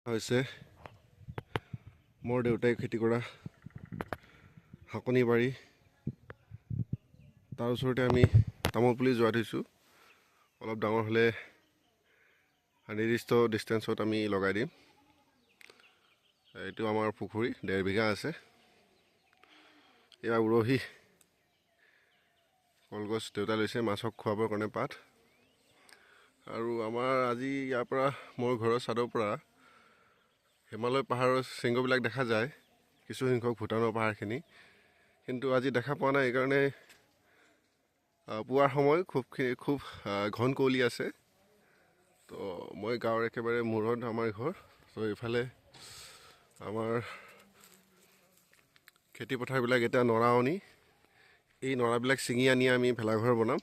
হৈছে মোৰ দেউতাই খেতি কৰা শাকনি বাৰী। তাৰ ওচৰতে আমি তামোল পুলি যোৱা থৈছোঁ। অলপ ডাঙৰ হ'লে নিৰ্দিষ্ট ডিষ্টেঞ্চত আমি লগাই দিম। এইটো আমাৰ পুখুৰী 1.5 বিঘা আছে। এয়া উৰহি কলগছ দেউতা লৈছে মাছক খুৱাবৰ কাৰণে পাত। আৰু আমাৰ আজি ইয়াৰ পৰা মোৰ ঘৰৰ ছাদৰ পৰা হিমালয় পাহাৰৰ শৃংগবিলাক দেখা যায়, কিছু সংখ্যক ভূটানৰ পাহাৰখিনি, কিন্তু আজি দেখা পোৱা নাই। এইকাৰণে পুৱাৰ সময় খুব ঘন কুঁৱলী আছে। তো মই গাঁৱৰ একেবাৰে মূৰত আমাৰ ঘৰ। তো এইফালে আমাৰ খেতি পথাৰবিলাক এতিয়া নৰাৱনি, এই নৰাবিলাক ছিঙি আনি আমি ভেলাঘৰ বনাম,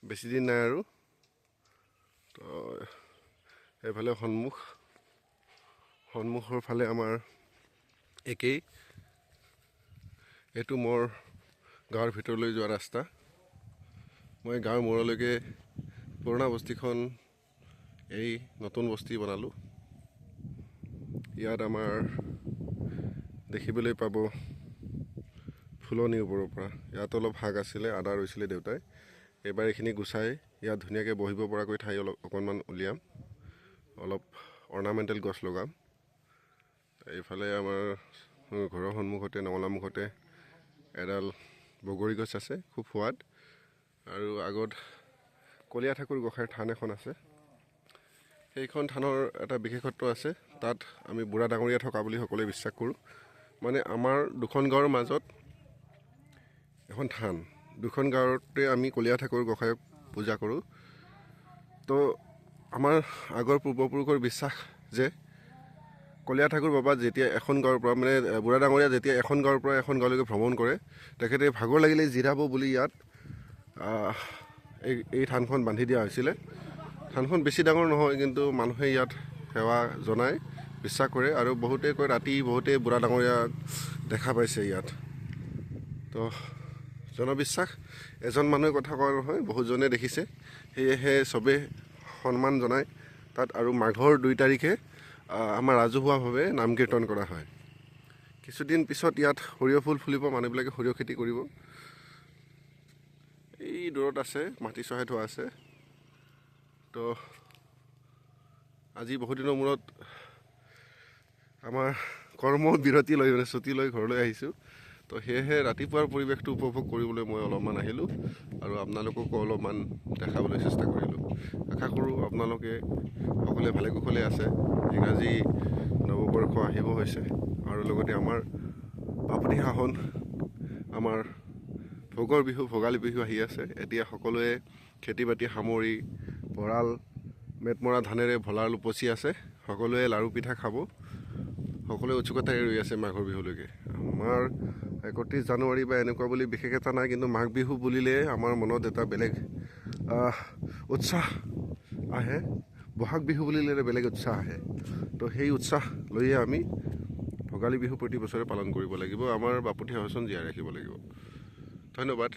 বেছি দিন নাই আৰু। তো এইফালে সন্মুখৰ ফালে আমাৰ একেই। এইটো মোৰ গাঁৱৰ ভিতৰলৈ যোৱা ৰাস্তা। মই গাঁৱৰ মূৰলৈকে পুৰণা বস্তিখন এই নতুন বস্তি বনালোঁ। ইয়াত আমাৰ দেখিবলৈ পাব ফুলনিৰ ওপৰৰ পৰা। ইয়াত অলপ শাক আছিলে, আদা ৰুইছিলে দেউতাই। এইবাৰ এইখিনি গুচাই ইয়াত ধুনীয়াকৈ বহিব পৰাকৈ ঠাই অকণমান উলিয়াম, অলপ অৰ্ণামেণ্টেল গছ লগাম। এইফালে আমাৰ ঘৰৰ সন্মুখতে নঙলামুখতে এডাল বগৰী গছ আছে, খুব সোৱাদ। আৰু আগত কলীয়া ঠাকুৰ গোঁসাইৰ থান এখন আছে। সেইখন থানৰ এটা বিশেষত্ব আছে, তাত আমি বুঢ়া ডাঙৰীয়া থকা বুলি সকলোৱে বিশ্বাস কৰোঁ। মানে আমাৰ দুখন গাঁৱৰ মাজত এখন থান, দুখন গাঁৱতে আমি কলীয়া ঠাকুৰ গোঁসাইক পূজা কৰোঁ। তো আমাৰ আগৰ পূৰ্বপুৰুষৰ বিশ্বাস যে কলীয়া ঠাকুৰ বাবা যেতিয়া এখন গাঁৱৰ পৰা, মানে বুঢ়া ডাঙৰীয়া যেতিয়া এখন গাঁৱৰ পৰা এখন গাঁৱলৈকে ভ্ৰমণ কৰে, তেখেতে ভাগৰ লাগিলে জিৰাব বুলি ইয়াত এই থানখন বান্ধি দিয়া হৈছিলে। থানখন বেছি ডাঙৰ নহয়, কিন্তু মানুহে ইয়াত সেৱা জনায়, বিশ্বাস কৰে। আৰু বহুতে কয় ৰাতি বহুতে বুঢ়া ডাঙৰীয়াক দেখা পাইছে ইয়াত। তো জনবিশ্বাস, এজন মানুহে কথা কোৱা নহয়, বহুজনে দেখিছে, সেয়েহে চবে সন্মান জনায় তাত। আৰু মাঘৰ 2 তাৰিখে আমাৰ ৰাজহুৱাভাৱে নাম কীৰ্তন কৰা হয়। কিছুদিন পিছত ইয়াত সৰিয়হ ফুল ফুলিব, মানুহবিলাকে সৰিয়হ খেতি কৰিব। এই দূৰত আছে, মাটি চহাই থোৱা আছে। তো আজি বহুদিনৰ মূৰত আমাৰ কৰ্মবিৰতি লৈ, মানে ছুটী লৈ ঘৰলৈ আহিছোঁ। তো সেয়েহে ৰাতিপুৱাৰ পৰিৱেশটো উপভোগ কৰিবলৈ মই অলপমান আহিলোঁ আৰু আপোনালোককো অলপমান দেখাবলৈ চেষ্টা কৰিলোঁ। আশা কৰোঁ আপোনালোকে সকলোৱে ভালে কুশলে আছে। ইংৰাজী নৱবৰ্ষ আহিব হৈছে আৰু লগতে আমাৰ বাপতিসাহোন, আমাৰ ভোগৰ বিহু, ভোগালী বিহু আহি আছে। এতিয়া সকলোৱে খেতি বাতি সামৰি ভঁৰাল মেটমৰা ধানেৰে ভঁৰাল উপচি আছে। সকলোৱে লাড়ু পিঠা খাব, সকলোৱে উৎসুকতাৰে ৰৈ আছে মাঘৰ বিহুলৈকে। আমাৰ 31 জানুৱাৰী বা এনেকুৱা বুলি বিশেষ এটা নাই, কিন্তু মাঘ বিহু বুলিলে আমাৰ মনত এটা বেলেগ উৎসাহ আহে। বহাগ বিহু বুলিলে বেলেগ উৎসাহ আহে। তো সেই উৎসাহ লৈয়ে আমি ভোগালী বিহু প্ৰতি বছৰে পালন কৰিব লাগিব। আমাৰ বাপতিসাহোন জীয়াই ৰাখিব লাগিব। ধন্যবাদ।